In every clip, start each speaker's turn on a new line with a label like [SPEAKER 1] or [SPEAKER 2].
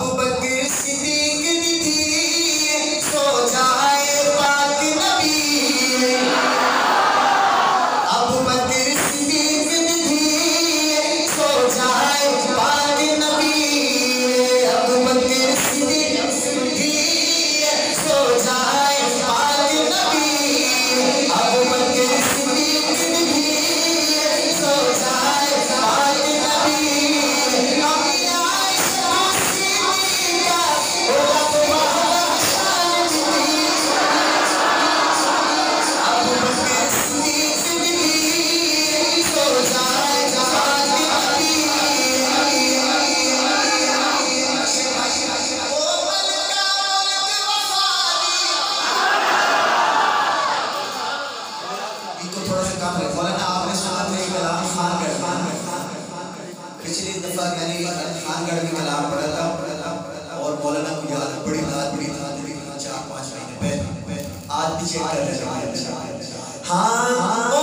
[SPEAKER 1] अबू बकर सिद्दीक थी सो जाए पाक नबी। अबू बकर सिद्दीक थी सो जाए पाक नबी। अबू बकर सिद्दीक थी सो जाए पाक नबी। अबू बकर सिद्दीक थी सो जाए पाक नबी। पिछली दफा मैंने खानगढ़ में कलाम पढ़ा था और मौलाना को याद बड़ी रात 4-5 महीने पहले आज भी चेक कर लें। हाँ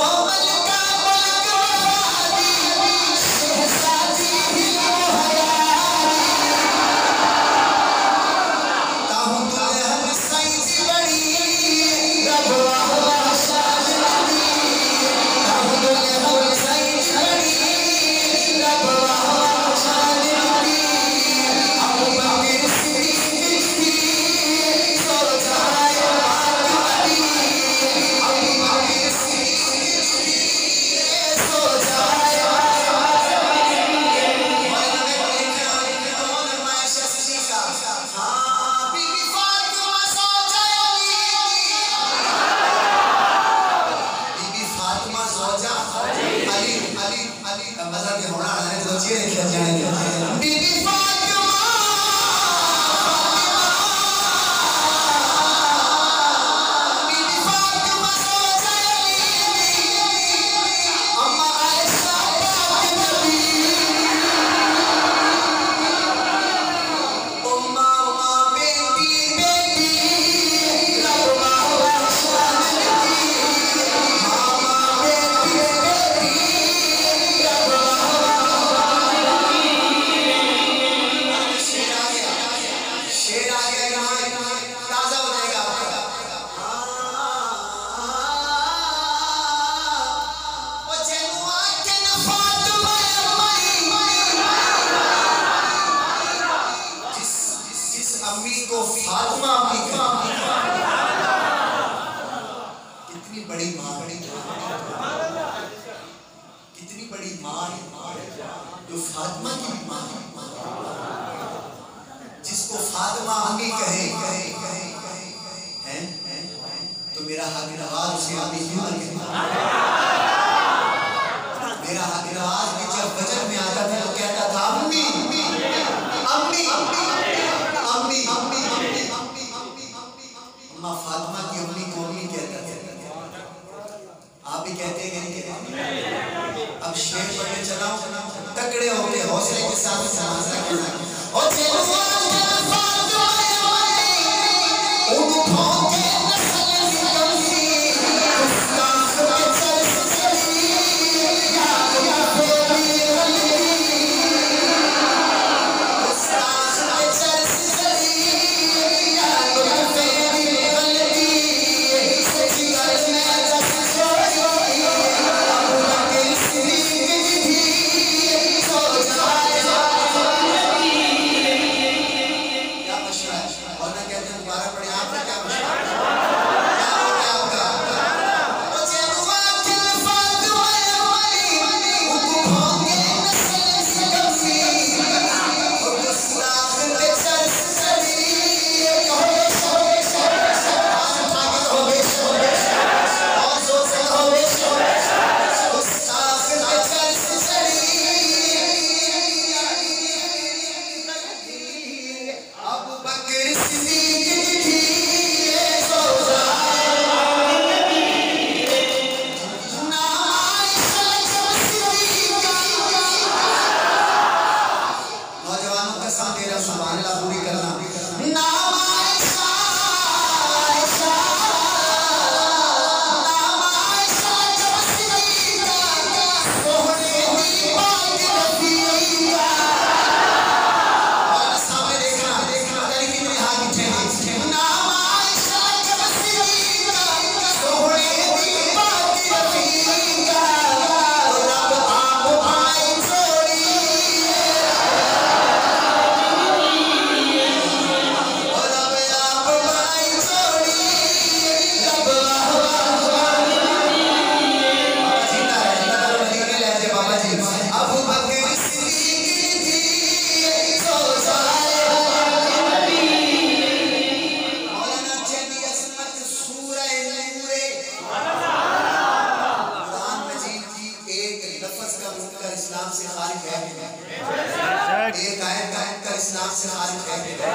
[SPEAKER 1] इस्लाम से खारिज है।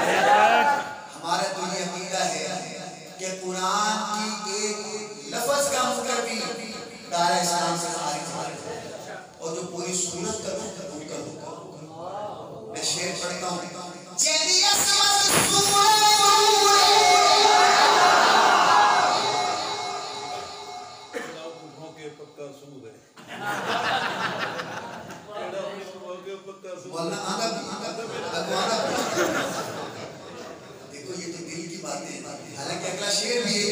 [SPEAKER 1] हमारा तो ये अकीदा है कि कुरान की एक लफ्ज का मुनकर भी दायरा इस्लाम से खारिज है, और जो पूरी सूरत का मुनकर मैं शेर पढ़ता हूँ। देखो ये तो दिल की बात है, हालांकि अगला शेर भी है,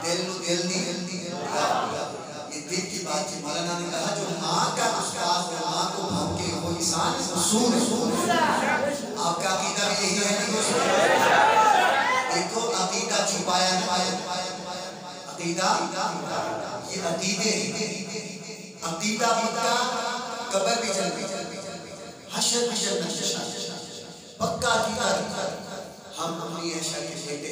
[SPEAKER 1] दिल नी ये दिल की बात है। मौलाना ने कहा जो माँ का उस्ताद है, माँ को भौंके वो इंसान उसूल है। आपका अकीदा भी यही है। देखो अकीदा छुपाया ना, अकीदा ये अकीदा पक्का, कब्र भी जल हशर भी जल पक्का अकीदा। हम अपनी आयशा के बेटे,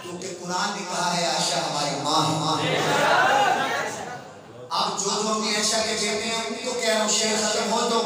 [SPEAKER 1] क्योंकि कुरान ने कहा है आयशा हमारी माँ है। अब जो अपनी आयशा के बेटे हैं उनको कह रहा हूँ शेर खत्म हो तो